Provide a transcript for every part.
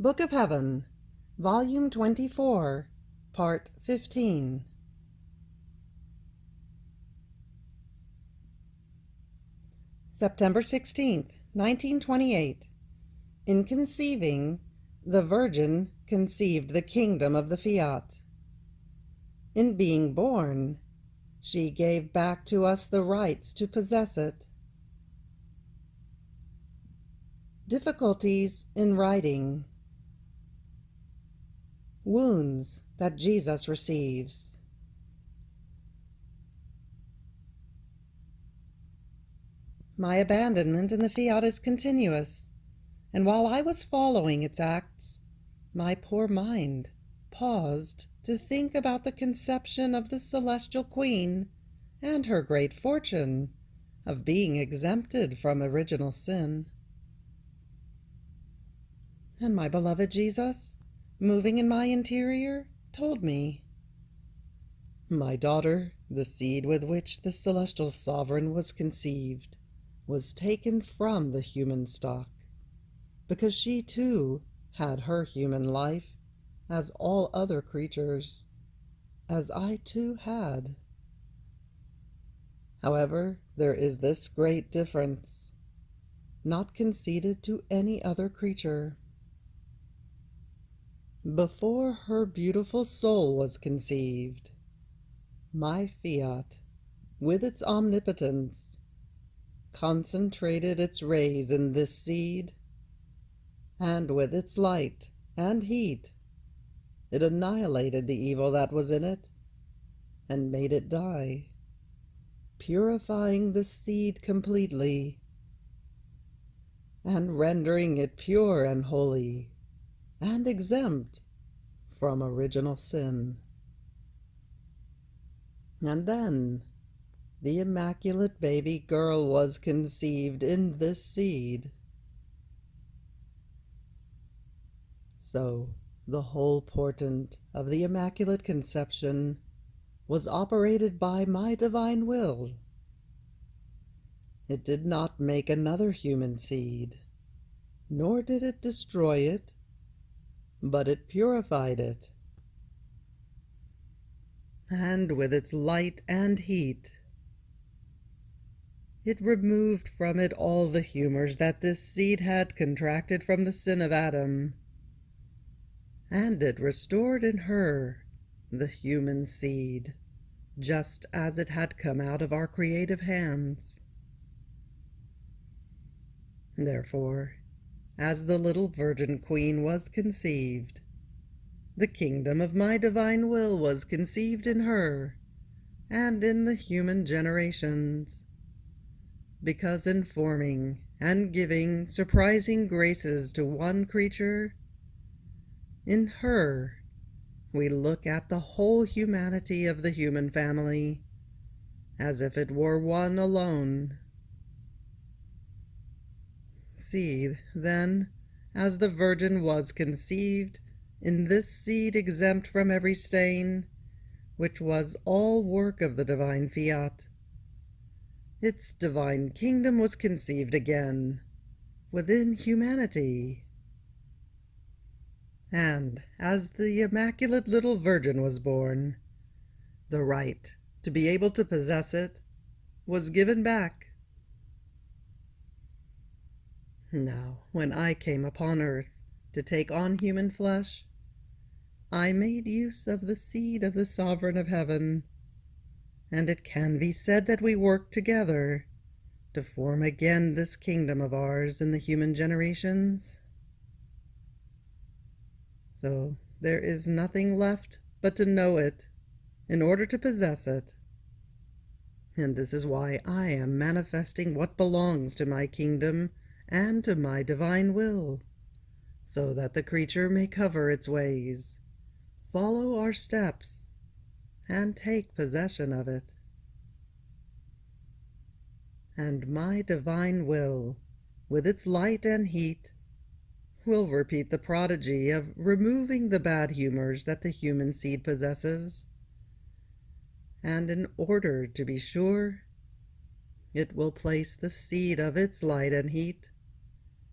Book of Heaven, Volume 24, Part 15. September 16th, 1928. In conceiving, the Virgin conceived the kingdom of the Fiat. In being born, she gave back to us the rights to possess it. Difficulties in writing. Wounds that Jesus receives. My abandonment in the Fiat is continuous, and while I was following its acts, my poor mind paused to think about the conception of the celestial queen and her great fortune of being exempted from original sin. And my beloved Jesus, moving in my interior, told me, "My daughter, the seed with which the celestial sovereign was conceived was taken from the human stock, because she too had her human life, as all other creatures, as I too had. However, there is this great difference, not conceded to any other creature. Before her beautiful soul was conceived, my Fiat, with its omnipotence, concentrated its rays in this seed, and with its light and heat it annihilated the evil that was in it and made it die, purifying the seed completely and rendering it pure and holy and exempt from original sin. And then the immaculate baby girl was conceived in this seed. So the whole portent of the Immaculate Conception was operated by my divine will. It did not make another human seed, nor did it destroy it, but it purified it. And with its light and heat, it removed from it all the humors that this seed had contracted from the sin of Adam, and it restored in her the human seed, just as it had come out of our creative hands. Therefore, as the little Virgin Queen was conceived, the kingdom of my divine will was conceived in her and in the human generations, because in forming and giving surprising graces to one creature, in her we look at the whole humanity of the human family as if it were one alone. See, then, as the Virgin was conceived in this seed exempt from every stain, which was all work of the divine Fiat, its divine kingdom was conceived again within humanity. And as the immaculate little Virgin was born, the right to be able to possess it was given back. Now, when I came upon earth to take on human flesh, I made use of the seed of the Sovereign of Heaven, and it can be said that we worked together to form again this kingdom of ours in the human generations. So there is nothing left but to know it in order to possess it. And this is why I am manifesting what belongs to my kingdom and to my divine will, so that the creature may cover its ways, follow our steps, and take possession of it. And my divine will, with its light and heat, will repeat the prodigy of removing the bad humors that the human seed possesses, and in order to be sure, it will place the seed of its light and heat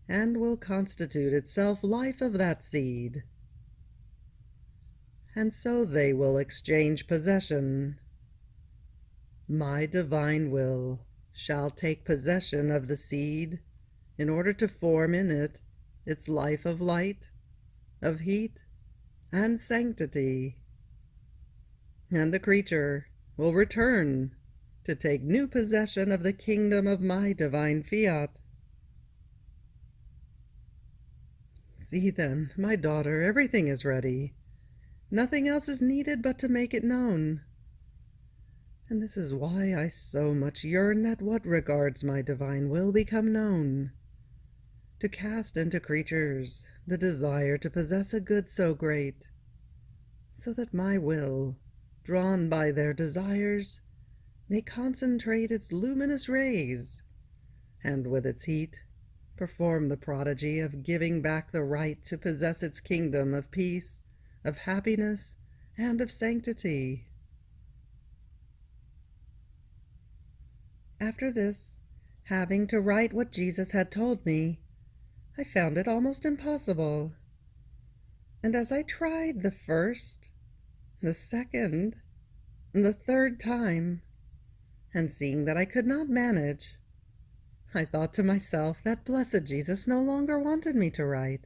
and will constitute itself life of that seed. And so they will exchange possession. My divine will shall take possession of the seed in order to form in it its life of light, of heat, and sanctity. And the creature will return to take new possession of the kingdom of my divine fiat. See then, my daughter, everything is ready. Nothing else is needed but to make it known. And this is why I so much yearn that what regards my divine will become known, to cast into creatures the desire to possess a good so great, so that my will, drawn by their desires, may concentrate its luminous rays, and with its heat perform the prodigy of giving back the right to possess its kingdom of peace, of happiness, and of sanctity. After this, having to write what Jesus had told me, I found it almost impossible. And as I tried the first, the second, and the third time, and seeing that I could not manage, I thought to myself that blessed Jesus no longer wanted me to write,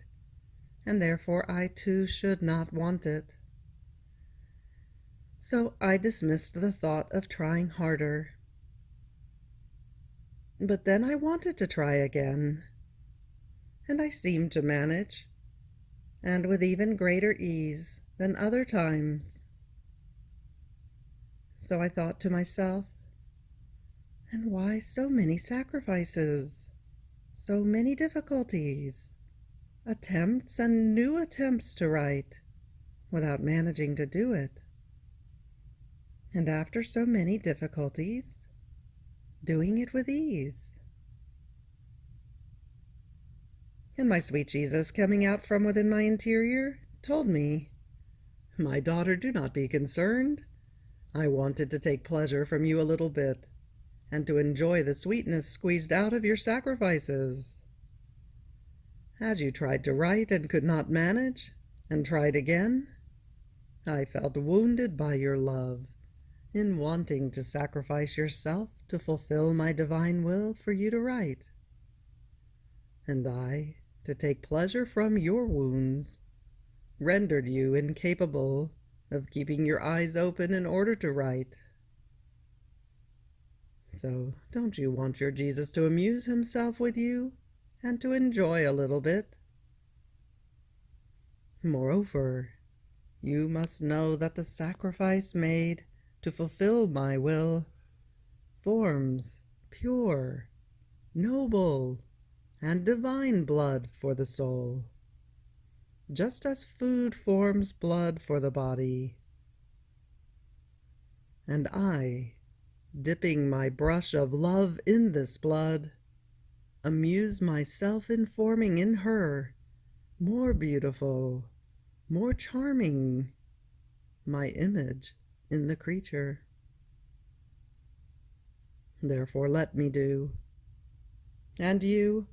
and therefore I too should not want it. So I dismissed the thought of trying harder. But then I wanted to try again, and I seemed to manage, and with even greater ease than other times. So I thought to myself, and why so many sacrifices, so many difficulties, attempts and new attempts to write, without managing to do it? And after so many difficulties, doing it with ease. And my sweet Jesus, coming out from within my interior, told me, "My daughter, do not be concerned. I wanted to take pleasure from you a little bit, and to enjoy the sweetness squeezed out of your sacrifices. As you tried to write and could not manage, and tried again, I felt wounded by your love, in wanting to sacrifice yourself to fulfill my divine will for you to write. And I, to take pleasure from your wounds, rendered you incapable of keeping your eyes open in order to write. So don't you want your Jesus to amuse himself with you and to enjoy a little bit? Moreover, you must know that the sacrifice made to fulfill my will forms pure, noble, and divine blood for the soul, just as food forms blood for the body. And I, dipping my brush of love in this blood, amuse myself in forming in her more beautiful, more charming, my image in the creature. Therefore let me do. And you,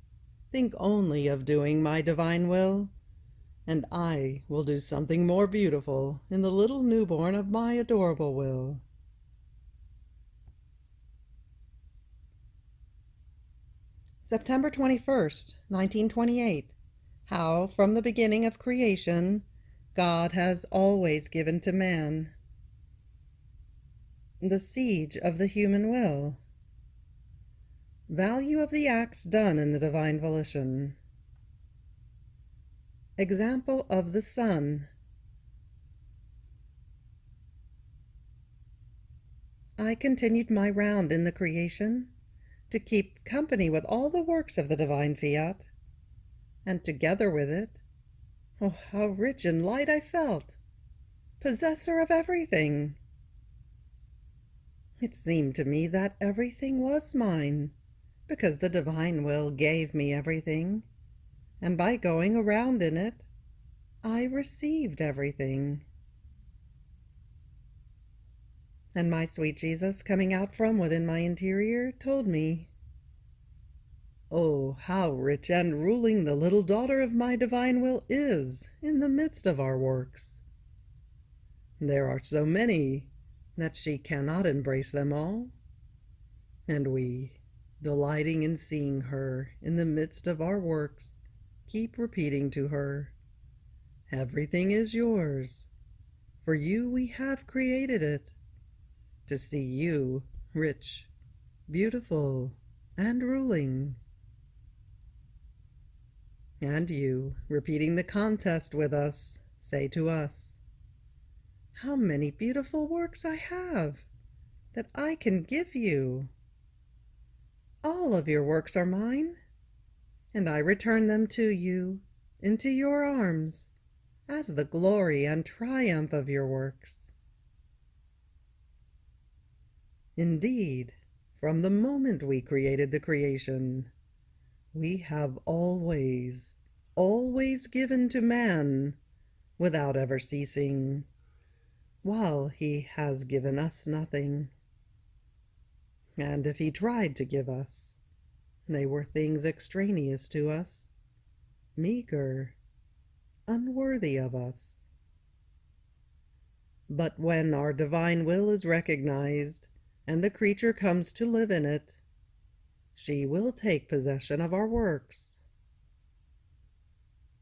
think only of doing my divine will, and I will do something more beautiful in the little newborn of my adorable will." September 21st, 1928. How, from the beginning of creation, God has always given to man the siege of the human will. Value of the acts done in the divine volition. Example of the sun. I continued my round in the creation to keep company with all the works of the divine fiat, and together with it, oh, how rich in light I felt, possessor of everything. It seemed to me that everything was mine, because the divine will gave me everything, and by going around in it, I received everything. And my sweet Jesus, coming out from within my interior, told me, Oh, how rich and ruling the little daughter of my divine will is in the midst of our works! There are so many that she cannot embrace them all, and we, delighting in seeing her in the midst of our works, keep repeating to her, "Everything is yours. For you we have created it, to see you rich, beautiful, and ruling." And you, repeating the contest with us, say to us, "How many beautiful works I have that I can give you! All of your works are mine, and I return them to you, into your arms, as the glory and triumph of your works." Indeed, from the moment we created the creation, we have always, always given to man, without ever ceasing, while he has given us nothing. And if he tried to give us, they were things extraneous to us, meager, unworthy of us. But when our divine will is recognized, and the creature comes to live in it, she will take possession of our works.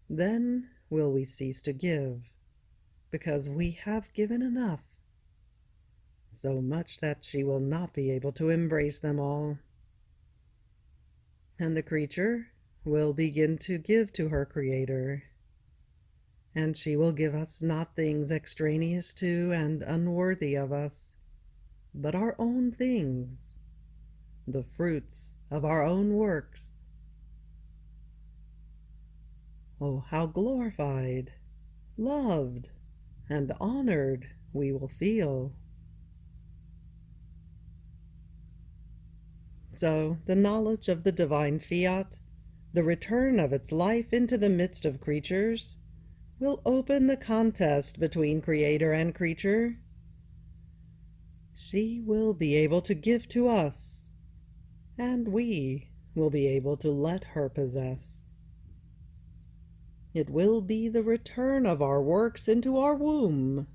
Then will we cease to give, because we have given enough, so much that she will not be able to embrace them all. And the creature will begin to give to her Creator, and she will give us not things extraneous to and unworthy of us, but our own things, the fruits of our own works. Oh, how glorified, loved, and honored we will feel. So the knowledge of the divine Fiat, the return of its life into the midst of creatures, will open the contest between Creator and creature. She will be able to give to us, and we will be able to let her possess. It will be the return of our works into our womb.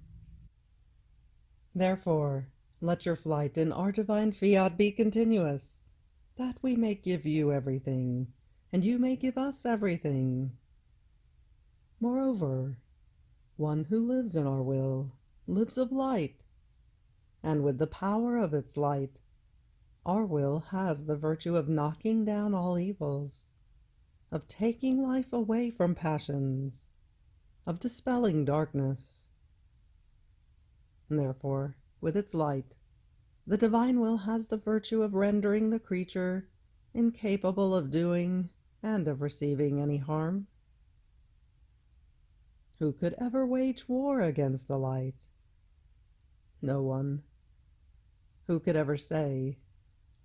Therefore, let your flight in our divine Fiat be continuous, that we may give you everything, and you may give us everything. Moreover, one who lives in our will lives of light, and with the power of its light, our will has the virtue of knocking down all evils, of taking life away from passions, of dispelling darkness. Therefore, with its light, the divine will has the virtue of rendering the creature incapable of doing and of receiving any harm. Who could ever wage war against the light? No one. Who could ever say,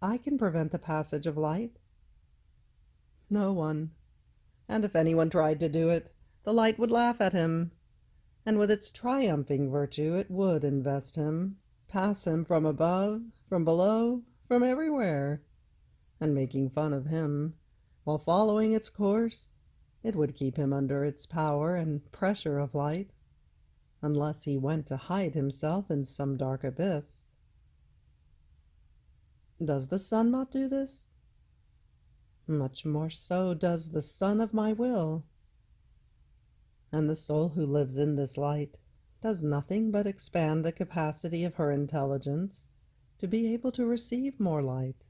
"I can prevent the passage of light"? No one. And if anyone tried to do it, the light would laugh at him, and with its triumphing virtue it would invest him, pass him from above, from below, from everywhere, and making fun of him, while following its course, it would keep him under its power and pressure of light, unless he went to hide himself in some dark abyss. Does the sun not do this? Much more so does the Son of my will. And the soul who lives in this light does nothing but expand the capacity of her intelligence to be able to receive more light.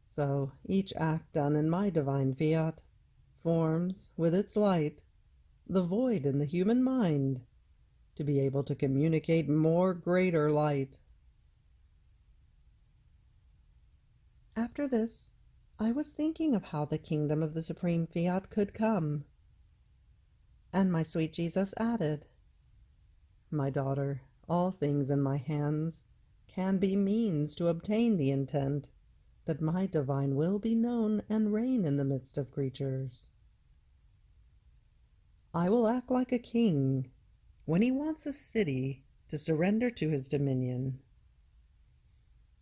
So each act done in my divine Fiat forms, with its light, the void in the human mind to be able to communicate more greater light. After this, I was thinking of how the kingdom of the supreme Fiat could come. And my sweet Jesus added, "My daughter, all things in my hands can be means to obtain the intent that my divine will be known and reign in the midst of creatures. I will act like a king when he wants a city to surrender to his dominion.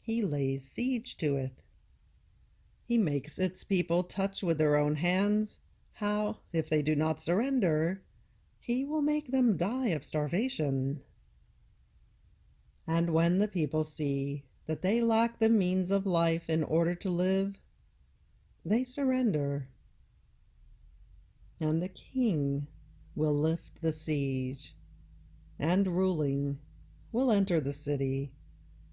He lays siege to it, He makes its people touch with their own hands how, if they do not surrender, he will make them die of starvation. And when the people see that they lack the means of life in order to live, they surrender. And the king will lift the siege, and ruling will enter the city,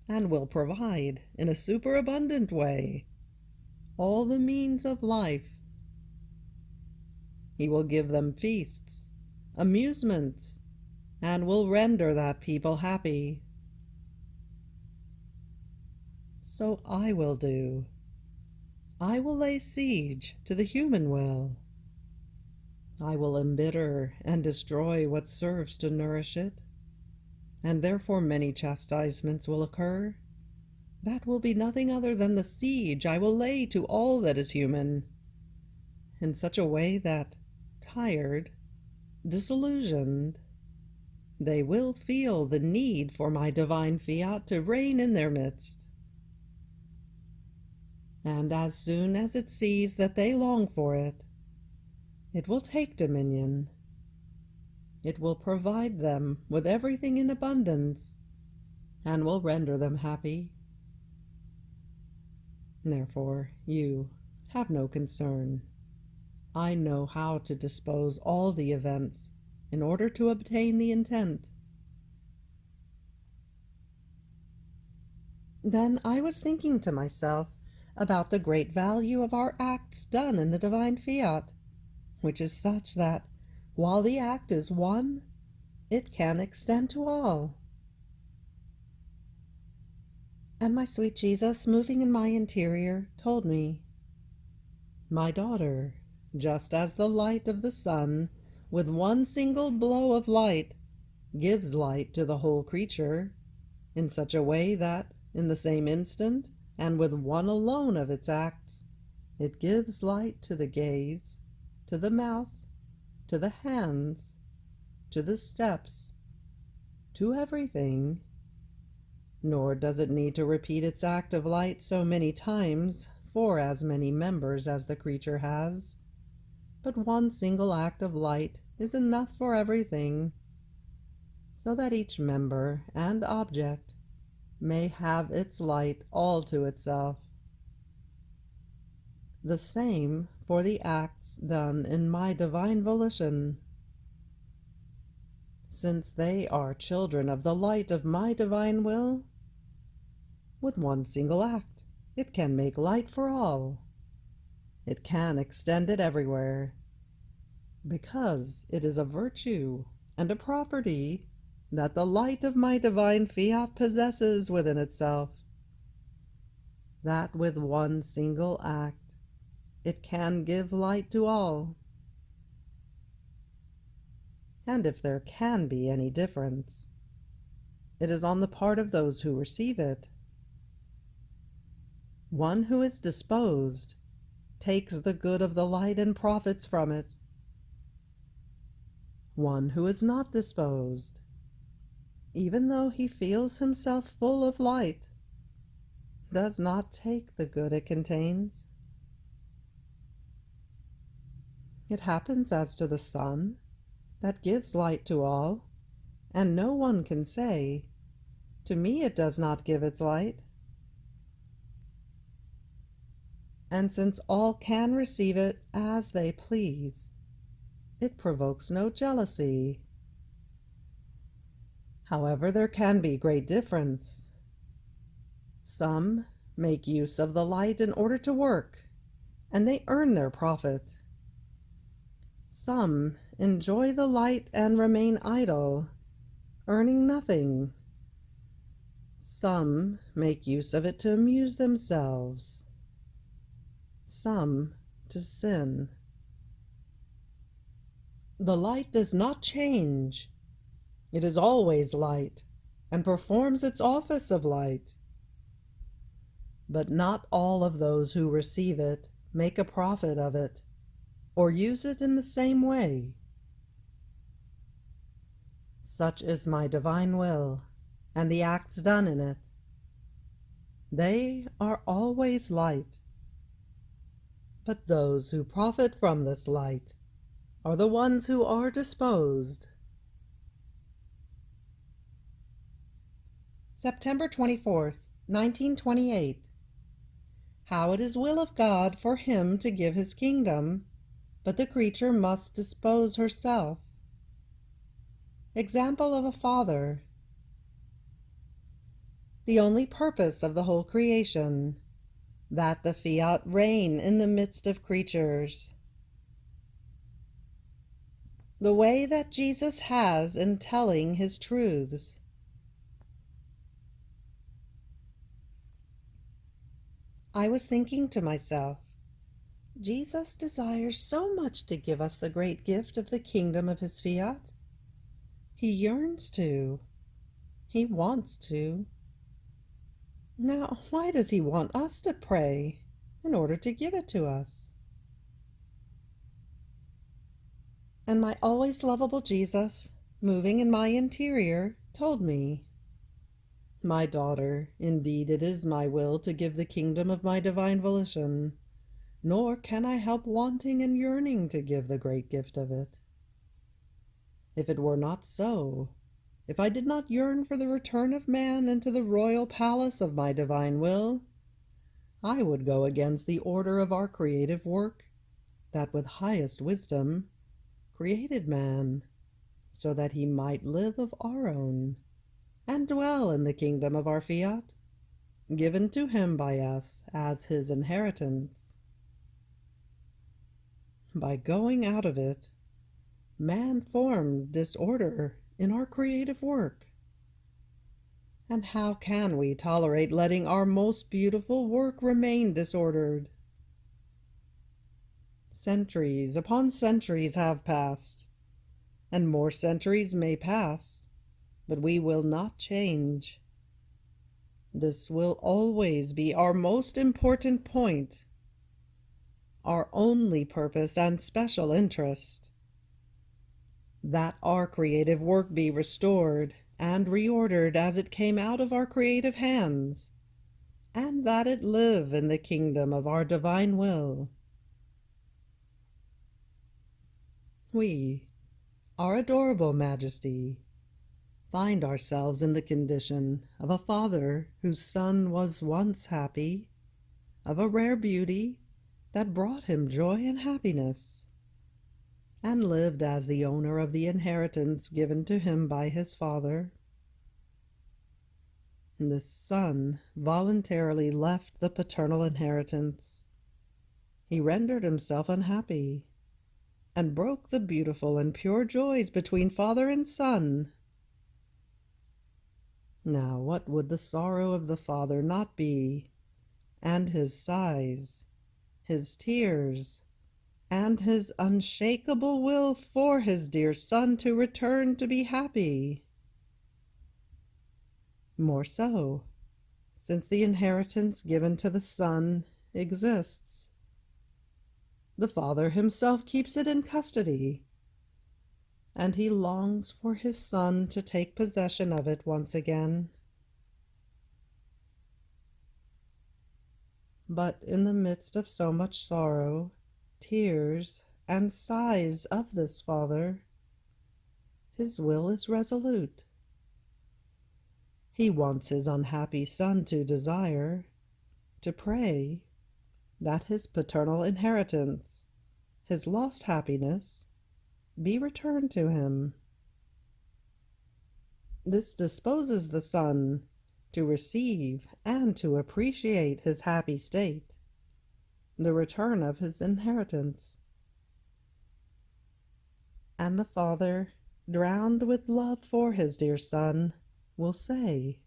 and will provide in a superabundant way all the means of life. He will give them feasts, amusements, and will render that people happy. So I will do. I will lay siege to the human will. I will embitter and destroy what serves to nourish it, and therefore many chastisements will occur. That will be nothing other than the siege I will lay to all that is human, in such a way that, tired, disillusioned, they will feel the need for my divine fiat to reign in their midst. And as soon as it sees that they long for it, it will take dominion. It will provide them with everything in abundance, and will render them happy. Therefore, you have no concern. I know how to dispose all the events in order to obtain the intent. Then I was thinking to myself about the great value of our acts done in the divine fiat, which is such that, while the act is one, it can extend to all. And my sweet Jesus, moving in my interior, told me, "My daughter, just as the light of the sun, with one single blow of light, gives light to the whole creature, in such a way that, in the same instant, and with one alone of its acts, it gives light to the gaze, to the mouth, to the hands, to the steps, to everything. Nor does it need to repeat its act of light so many times for as many members as the creature has, but one single act of light is enough for everything, so that each member and object may have its light all to itself. The same for the acts done in my divine volition. Since they are children of the light of my divine will, with one single act it can make light for all. It can extend it everywhere, because it is a virtue and a property that the light of my divine fiat possesses within itself, that with one single act it can give light to all. And if there can be any difference, it is on the part of those who receive it. One who is disposed takes the good of the light and profits from it. One who is not disposed, even though he feels himself full of light, does not take the good it contains. It happens as to the sun, that gives light to all, and no one can say, "To me it does not give its light." And since all can receive it as they please, it provokes no jealousy. However, there can be great difference. Some make use of the light in order to work, and they earn their profit. Some enjoy the light and remain idle, earning nothing. Some make use of it to amuse themselves. Some to sin. The light does not change. It is always light, and performs its office of light. But not all of those who receive it make a profit of it, or use it in the same way. Such is my divine will, and the acts done in it. They are always light, But those who profit from this light are the ones who are disposed. September 24th, 1928. How it is will of God for him to give his kingdom, but the creature must dispose herself. Example of a father. The only purpose of the whole creation, that the Fiat reign in the midst of creatures. The way that Jesus has in telling his truths. I was thinking to myself, Jesus desires so much to give us the great gift of the kingdom of his Fiat. He yearns to. He wants to. Now, why does he want us to pray in order to give it to us? And my always lovable Jesus, moving in my interior, told me, "My daughter, indeed it is my will to give the kingdom of my divine volition, nor can I help wanting and yearning to give the great gift of it. If it were not so, if I did not yearn for the return of man into the royal palace of my divine will, I would go against the order of our creative work, that with highest wisdom created man, so that he might live of our own, and dwell in the kingdom of our Fiat, given to him by us as his inheritance. By going out of it, man formed disorder in our creative work. And how can we tolerate letting our most beautiful work remain disordered? Centuries upon centuries have passed, and more centuries may pass, but we will not change. This will always be our most important point, our only purpose and special interest, that our creative work be restored and reordered as it came out of our creative hands, and that it live in the kingdom of our divine will. We, our adorable Majesty, find ourselves in the condition of a father whose son was once happy, of a rare beauty that brought him joy and happiness, and lived as the owner of the inheritance given to him by his father. This son voluntarily left the paternal inheritance. He rendered himself unhappy, and broke the beautiful and pure joys between father and son. Now, what would the sorrow of the father not be, and his sighs, his tears, and his unshakable will for his dear son to return to be happy? More so, since the inheritance given to the son exists. The father himself keeps it in custody, and he longs for his son to take possession of it once again. But in the midst of so much sorrow, tears, and sighs of this father, his will is resolute. He wants his unhappy son to desire, to pray, that his paternal inheritance, his lost happiness, be returned to him. This disposes the son to receive and to appreciate his happy state, the return of his inheritance. And the father, drowned with love for his dear son, will say,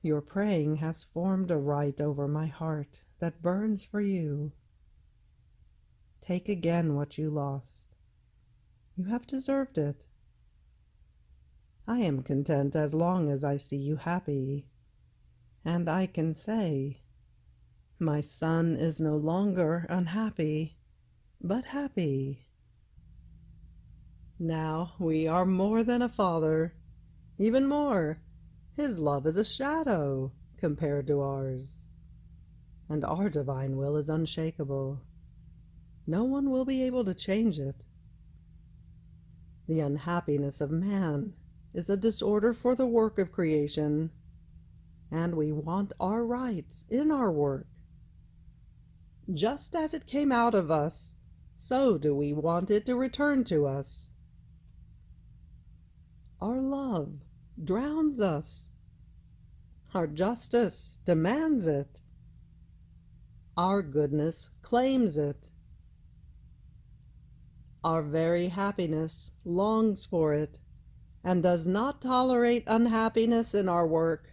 "Your praying has formed a right over my heart that burns for you. Take again what you lost. You have deserved it. I am content as long as I see you happy, and I can say, my son is no longer unhappy, but happy." Now we are more than a father, even more. His love is a shadow compared to ours. and our divine will is unshakable. No one will be able to change it. The unhappiness of man is a disorder for the work of creation, and we want our rights in our work. Just as it came out of us, so do we want it to return to us. Our love drowns us. Our justice demands it. Our goodness claims it. Our very happiness longs for it, and does not tolerate unhappiness in our work.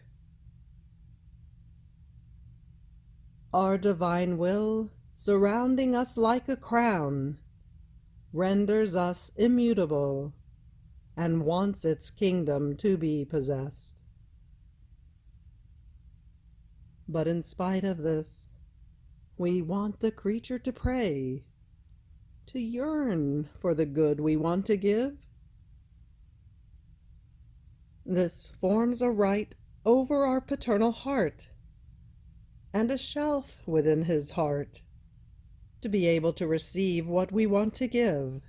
Our divine will, surrounding us like a crown, renders us immutable, and wants its kingdom to be possessed. But in spite of this, we want the creature to pray, to yearn for the good we want to give. This forms a right over our paternal heart, and a shelf within his heart, to be able to receive what we want to give,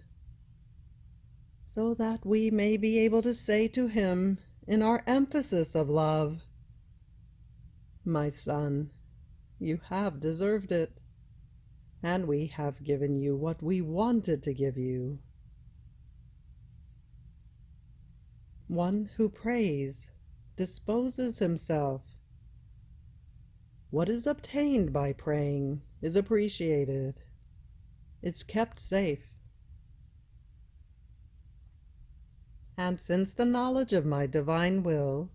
so that we may be able to say to him in our emphasis of love, "My son, you have deserved it, and we have given you what we wanted to give you." One who prays disposes himself. What is obtained by praying is appreciated. It's kept safe. And since the knowledge of my divine will,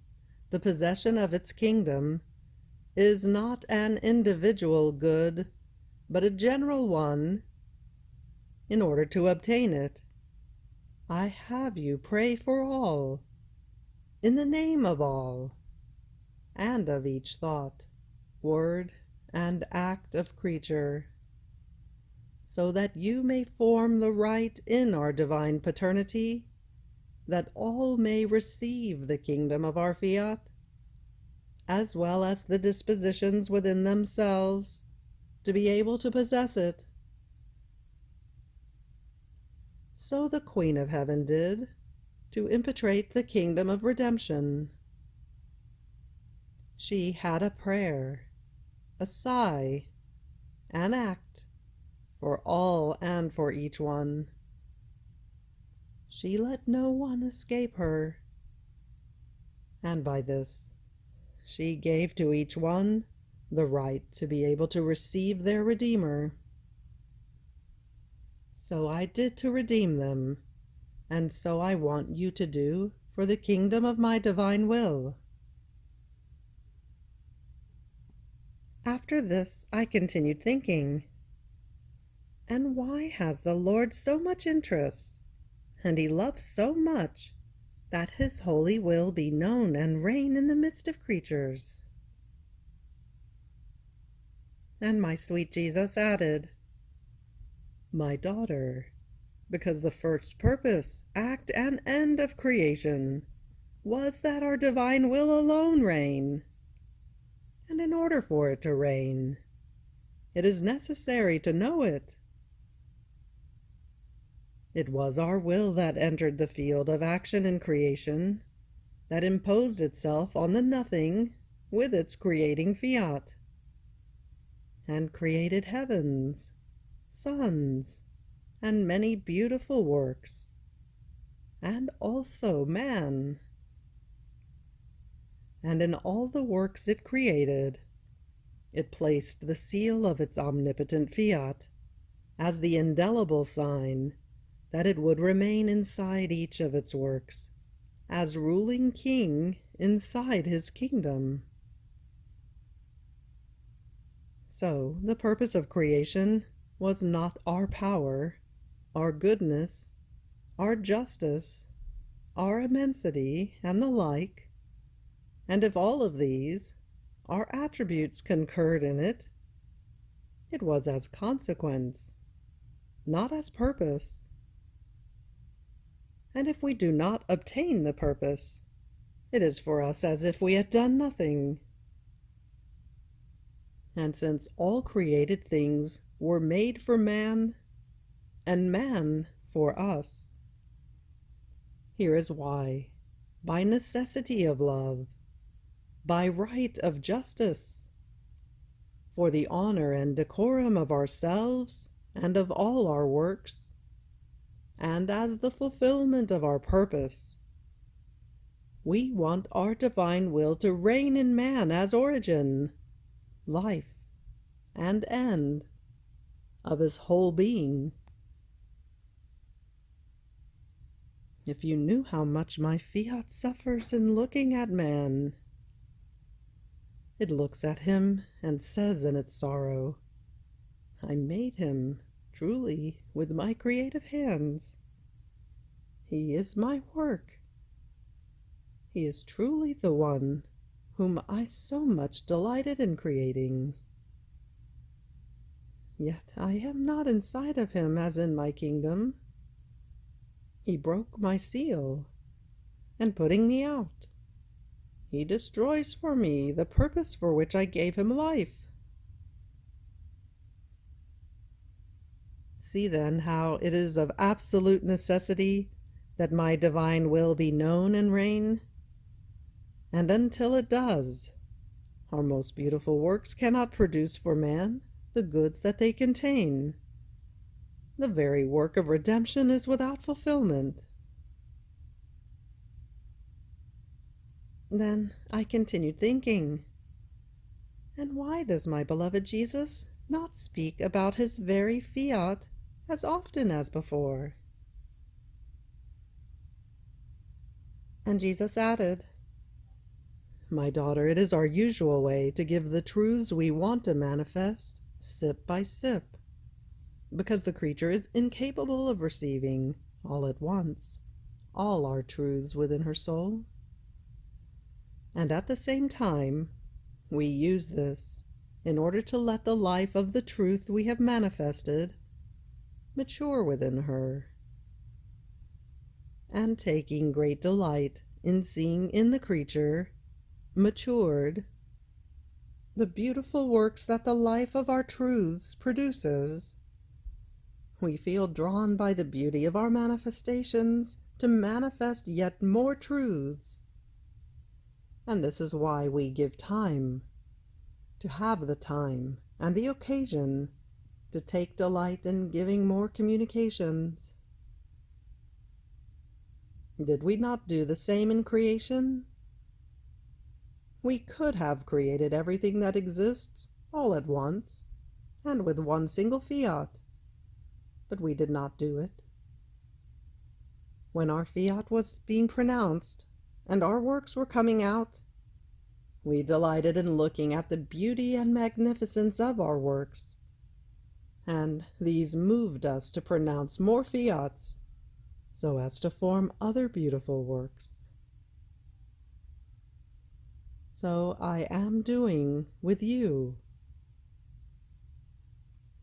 the possession of its kingdom, is not an individual good, but a general one, in order to obtain it, I have you pray for all, in the name of all, and of each thought, word, and act of creature, so that you may form the right in our divine paternity, that all may receive the kingdom of our Fiat, as well as the dispositions within themselves to be able to possess it. So the Queen of Heaven did, to impetrate the kingdom of redemption. She had a prayer, a sigh, an act, for all and for each one. She let no one escape her, and by this she gave to each one the right to be able to receive their Redeemer. So I did to redeem them, and so I want you to do for the kingdom of my divine will. After this I continued thinking, and why has the Lord so much interest, and he loves so much, that his holy will be known and reign in the midst of creatures? And my sweet Jesus added, "My daughter, because the first purpose, act, and end of creation was that our divine will alone reign. And in order for it to reign, it is necessary to know it. It was our will that entered the field of action in creation, that imposed itself on the nothing with its creating fiat, and created heavens, suns, and many beautiful works, and also man. And in all the works it created, it placed the seal of its omnipotent fiat as the indelible sign that it would remain inside each of its works, as ruling king inside his kingdom. So the purpose of creation was not our power, our goodness, our justice, our immensity, and the like, and if all of these, our attributes, concurred in it, it was as consequence, not as purpose. And if we do not obtain the purpose, it is for us as if we had done nothing. And since all created things were made for man, and man for us, here is why: by necessity of love, by right of justice, for the honor and decorum of ourselves and of all our works, and as the fulfillment of our purpose, we want our divine will to reign in man as origin, life, and end of his whole being. If you knew how much my fiat suffers in looking at man, it looks at him and says in its sorrow, I made him, truly, with my creative hands. He is my work. He is truly the one whom I so much delighted in creating. Yet I am not inside of him as in my kingdom. He broke my seal, and putting me out, he destroys for me the purpose for which I gave him life. See then how it is of absolute necessity that my divine will be known and reign. And until it does, our most beautiful works cannot produce for man the goods that they contain. The very work of redemption is without fulfillment. Then I continued thinking, and why does my beloved Jesus not speak about his very fiat as often as before? And Jesus added, My daughter, it is our usual way to give the truths we want to manifest sip by sip, because the creature is incapable of receiving, all at once, all our truths within her soul. And at the same time, we use this in order to let the life of the truth we have manifested mature within her. And taking great delight in seeing in the creature, matured, the beautiful works that the life of our truths produces, we feel drawn by the beauty of our manifestations to manifest yet more truths. And this is why we give time, to have the time and the occasion to take delight in giving more communications. Did we not do the same in creation? We could have created everything that exists all at once and with one single fiat, but we did not do it. When our fiat was being pronounced and our works were coming out, we delighted in looking at the beauty and magnificence of our works, and these moved us to pronounce more fiats so as to form other beautiful works. So I am doing with you.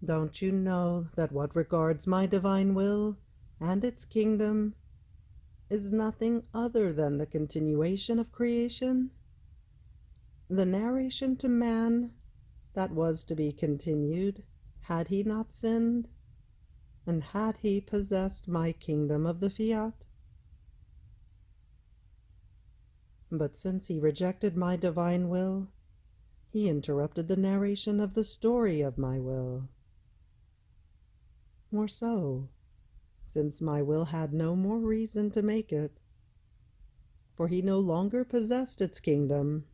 Don't you know that what regards my divine will and its kingdom is nothing other than the continuation of creation? The narration to man that was to be continued, had he not sinned, and had he possessed my kingdom of the fiat? But since he rejected my divine will, he interrupted the narration of the story of my will. More so, since my will had no more reason to make it, for he no longer possessed its kingdom.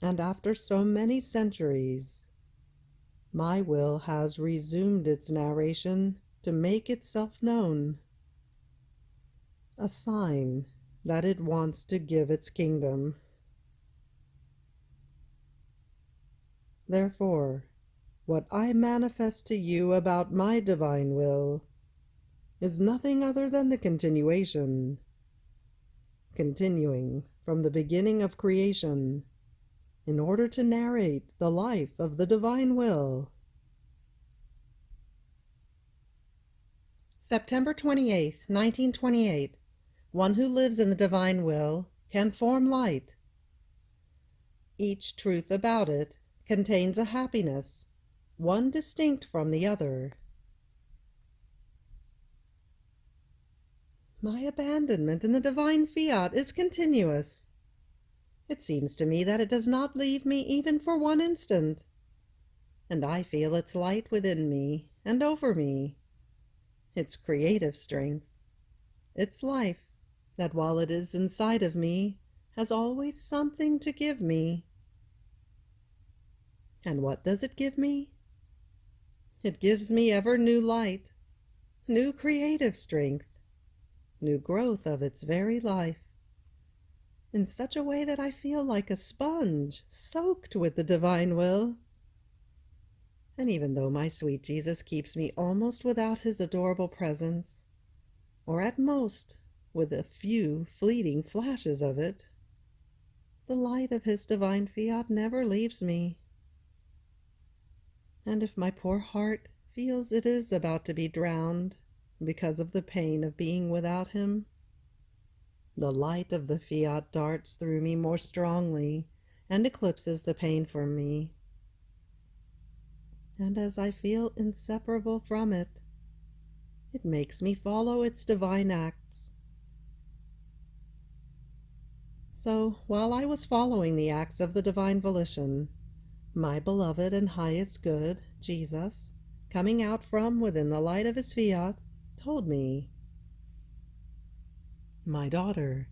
And after so many centuries, my will has resumed its narration to make itself known, a sign that it wants to give its kingdom. Therefore, what I manifest to you about my divine will is nothing other than the continuing from the beginning of creation, in order to narrate the life of the divine will. September 28th, 1928. One who lives in the divine will can form light. Each truth about it contains a happiness, one distinct from the other. My abandonment in the divine fiat is continuous. It seems to me that it does not leave me even for one instant, and I feel its light within me and over me, its creative strength, its life, that while it is inside of me, has always something to give me. And what does it give me? It gives me ever new light, new creative strength, new growth of its very life, in such a way that I feel like a sponge soaked with the divine will. And even though my sweet Jesus keeps me almost without his adorable presence, or at most with a few fleeting flashes of it, the light of his divine fiat never leaves me. And if my poor heart feels it is about to be drowned because of the pain of being without him, the light of the fiat darts through me more strongly and eclipses the pain from me. And as I feel inseparable from it, it makes me follow its divine acts. So, while I was following the acts of the divine volition, my beloved and highest good, Jesus, coming out from within the light of his fiat, told me, "My daughter,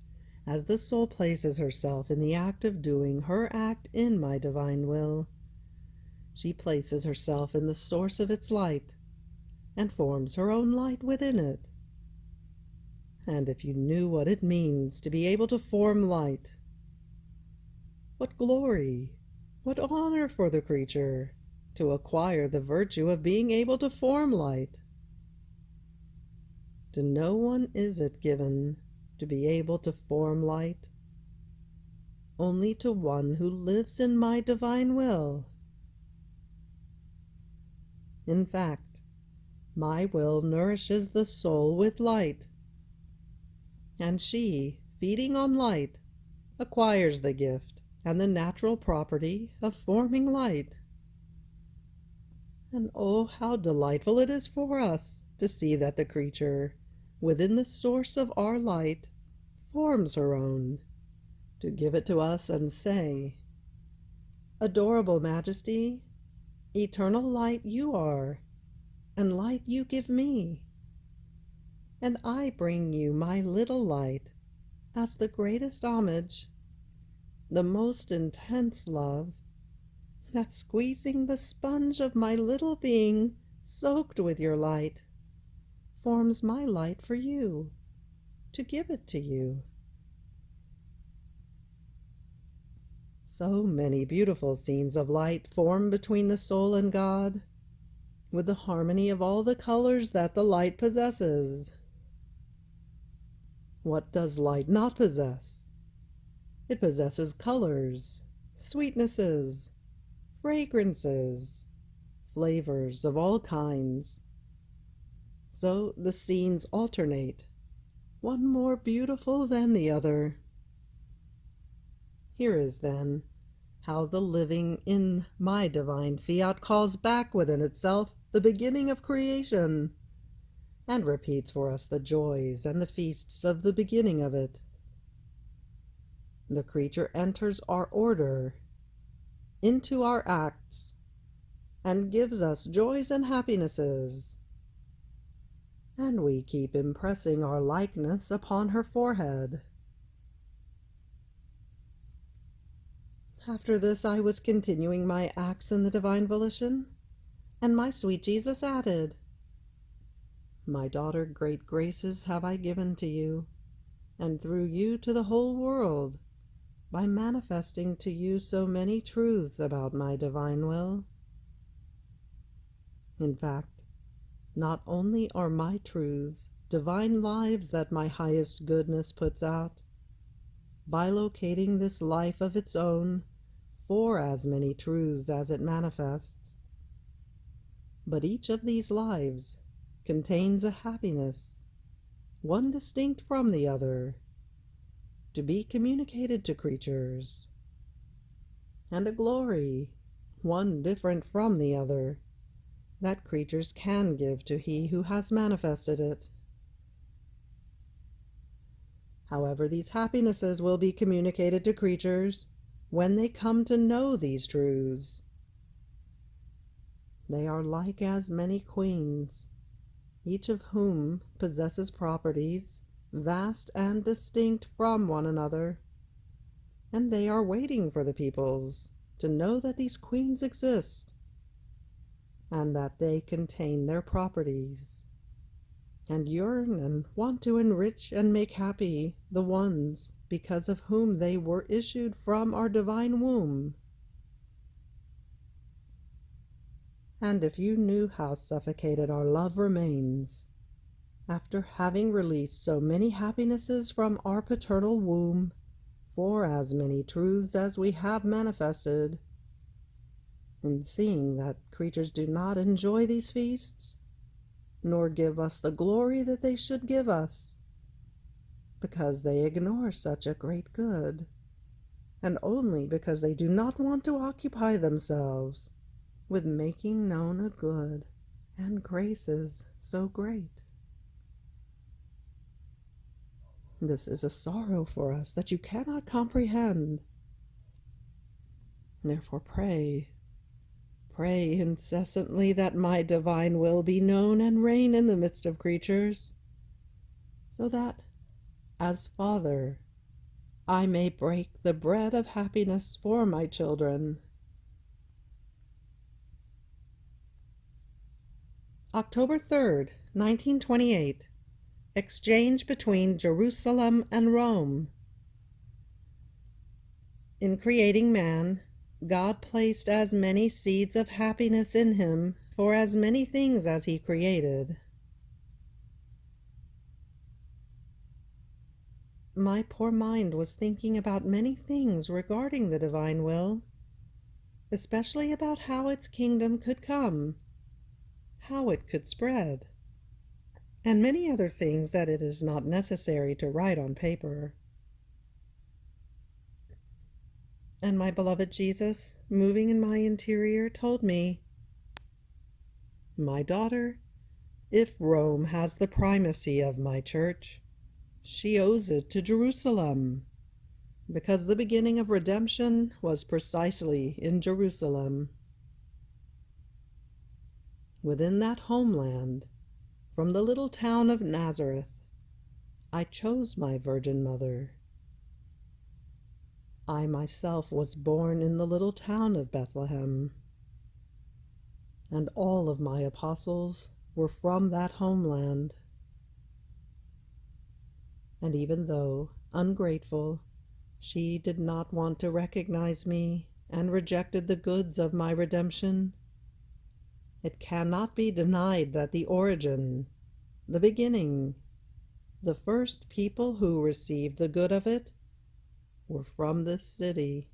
as the soul places herself in the act of doing her act in my divine will, she places herself in the source of its light, and forms her own light within it. And if you knew what it means to be able to form light, what glory, what honor for the creature to acquire the virtue of being able to form light. To no one is it given to be able to form light, only to one who lives in my divine will. In fact, my will nourishes the soul with light, and she, feeding on light, acquires the gift and the natural property of forming light. And oh, how delightful it is for us to see that the creature, within the source of our light, forms her own, to give it to us and say, 'Adorable Majesty, eternal light you are, and light you give me, and I bring you my little light as the greatest homage, the most intense love, that squeezing the sponge of my little being soaked with your light, forms my light for you, to give it to you.'" So many beautiful scenes of light form between the soul and God, with the harmony of all the colors that the light possesses. What does light not possess? It possesses colors, sweetnesses, fragrances, flavors of all kinds. So the scenes alternate, one more beautiful than the other. Here is, then, how the living in my divine fiat calls back within itself the beginning of creation, and repeats for us the joys and the feasts of the beginning of it. The creature enters our order, into our acts, and gives us joys and happinesses, and we keep impressing our likeness upon her forehead. After this I was continuing my acts in the divine volition, and my sweet Jesus added, "My daughter, great graces have I given to you, and through you to the whole world, by manifesting to you so many truths about my divine will. In fact, not only are my truths divine lives that my highest goodness puts out, by locating this life of its own for as many truths as it manifests, but each of these lives contains a happiness, one distinct from the other, to be communicated to creatures. and a glory, one different from the other, that creatures can give to he who has manifested it. However, these happinesses will be communicated to creatures when they come to know these truths. They are like as many queens, each of whom possesses properties vast and distinct from one another, and they are waiting for the peoples to know that these queens exist, and that they contain their properties, and yearn and want to enrich and make happy the ones because of whom they were issued from our divine womb. And if you knew how suffocated our love remains, after having released so many happinesses from our paternal womb, for as many truths as we have manifested, in seeing that creatures do not enjoy these feasts, nor give us the glory that they should give us, because they ignore such a great good, and only because they do not want to occupy themselves with making known a good and graces so great. This is a sorrow for us that you cannot comprehend. Therefore pray incessantly that my divine will be known and reign in the midst of creatures, so that, as Father, I may break the bread of happiness for my children. October 3rd, 1928. Exchange between Jerusalem and Rome. In creating man, God placed as many seeds of happiness in him for as many things as he created. My poor mind was thinking about many things regarding the divine will, especially about how its kingdom could come, how it could spread, and many other things that it is not necessary to write on paper. And my beloved Jesus, moving in my interior, told me, "My daughter, if Rome has the primacy of my church, she owes it to Jerusalem, because the beginning of redemption was precisely in Jerusalem. Within that homeland, from the little town of Nazareth, I chose my Virgin Mother. I myself was born in the little town of Bethlehem, and all of my apostles were from that homeland. And even though, ungrateful, she did not want to recognize me and rejected the goods of my redemption, it cannot be denied that the origin, the beginning, the first people who received the good of it were from this city.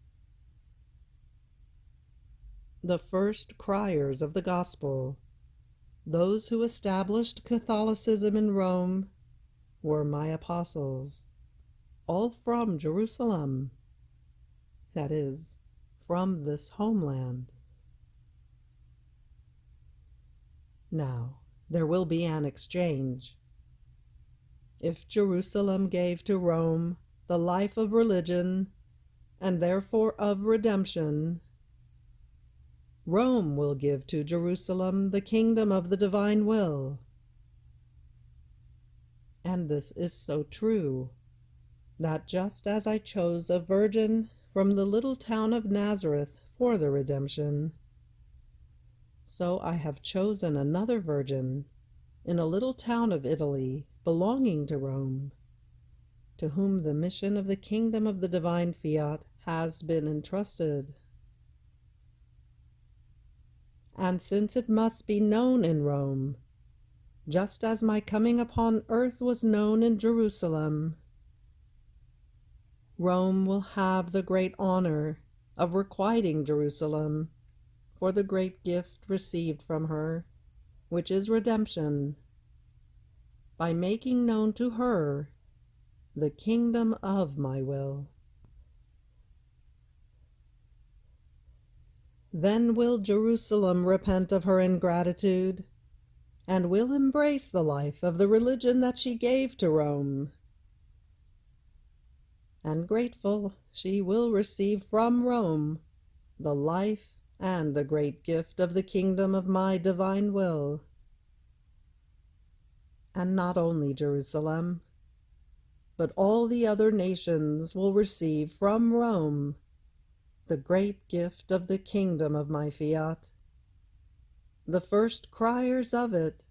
The first criers of the gospel, those who established Catholicism in Rome, were my apostles, all from Jerusalem, that is, from this homeland. Now, there will be an exchange. If Jerusalem gave to Rome the life of religion, and therefore of redemption, Rome will give to Jerusalem the kingdom of the divine will. And this is so true, that just as I chose a virgin from the little town of Nazareth for the redemption, so I have chosen another virgin in a little town of Italy belonging to Rome, to whom the mission of the kingdom of the divine Fiat has been entrusted. And since it must be known in Rome, just as my coming upon earth was known in Jerusalem, Rome will have the great honor of requiting Jerusalem for the great gift received from her, which is redemption, by making known to her the kingdom of my will. Then will Jerusalem repent of her ingratitude, and will embrace the life of the religion that she gave to Rome. And grateful she will receive from Rome the life and the great gift of the kingdom of my divine will. And not only Jerusalem, but all the other nations will receive from Rome the great gift of the kingdom of my Fiat, the first criers of it,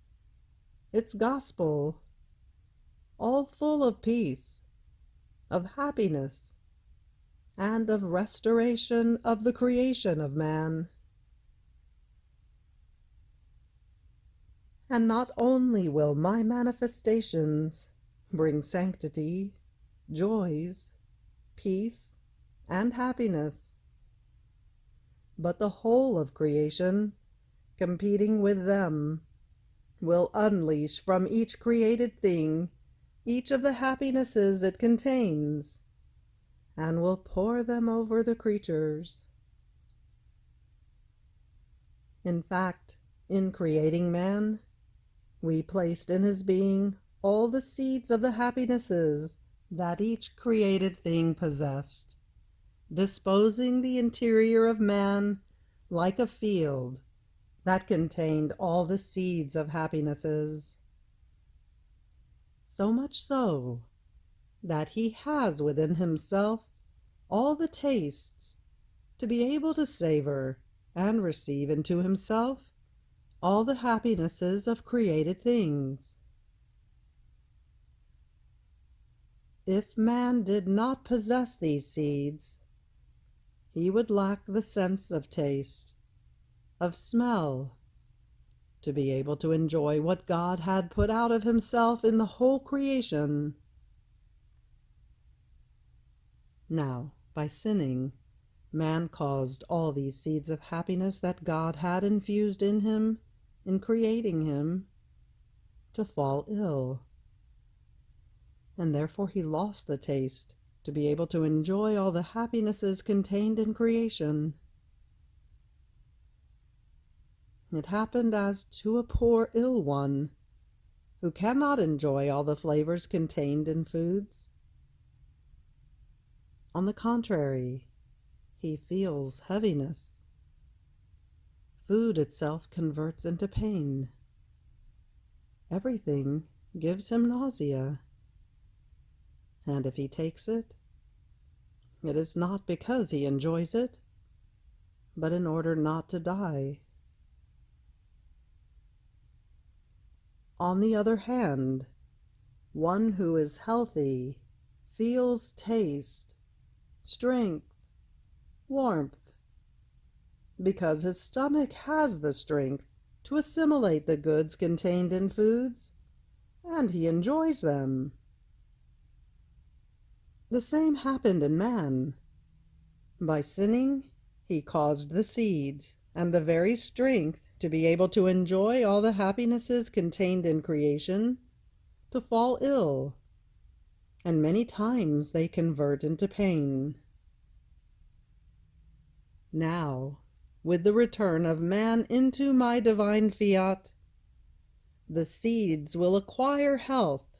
its gospel, all full of peace, of happiness, and of restoration of the creation of man. And not only will my manifestations bring sanctity, joys, peace, and happiness, but the whole of creation, competing with them, will unleash from each created thing each of the happinesses it contains, and will pour them over the creatures. In fact, in creating man, we placed in his being all the seeds of the happinesses that each created thing possessed, disposing the interior of man like a field that contained all the seeds of happinesses. So much so that he has within himself all the tastes to be able to savor and receive into himself all the happinesses of created things. If man did not possess these seeds, he would lack the sense of taste, of smell, to be able to enjoy what God had put out of himself in the whole creation. Now, by sinning, man caused all these seeds of happiness that God had infused in him, in creating him, to fall ill. And therefore he lost the taste to be able to enjoy all the happinesses contained in creation. It happened as to a poor ill one, who cannot enjoy all the flavors contained in foods. On the contrary, he feels heaviness. Food itself converts into pain. Everything gives him nausea. And if he takes it, it is not because he enjoys it, but in order not to die. On the other hand, one who is healthy feels taste, strength, warmth, because his stomach has the strength to assimilate the goods contained in foods, and he enjoys them. The same happened in man. By sinning, he caused the seeds and the very strength to be able to enjoy all the happinesses contained in creation to fall ill, and many times they convert into pain. Now, with the return of man into my divine Fiat, the seeds will acquire health,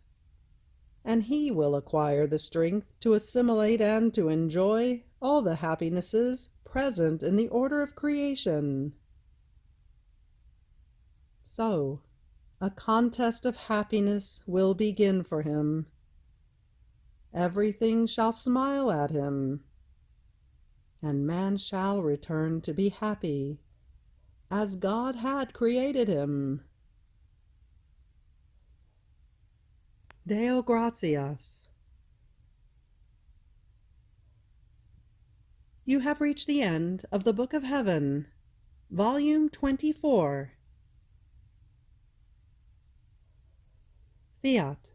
and he will acquire the strength to assimilate and to enjoy all the happinesses present in the order of creation. So, a contest of happiness will begin for him. Everything shall smile at him, and man shall return to be happy, as God had created him. Deo gratias. You have reached the end of the Book of Heaven, Volume 24. Fiat.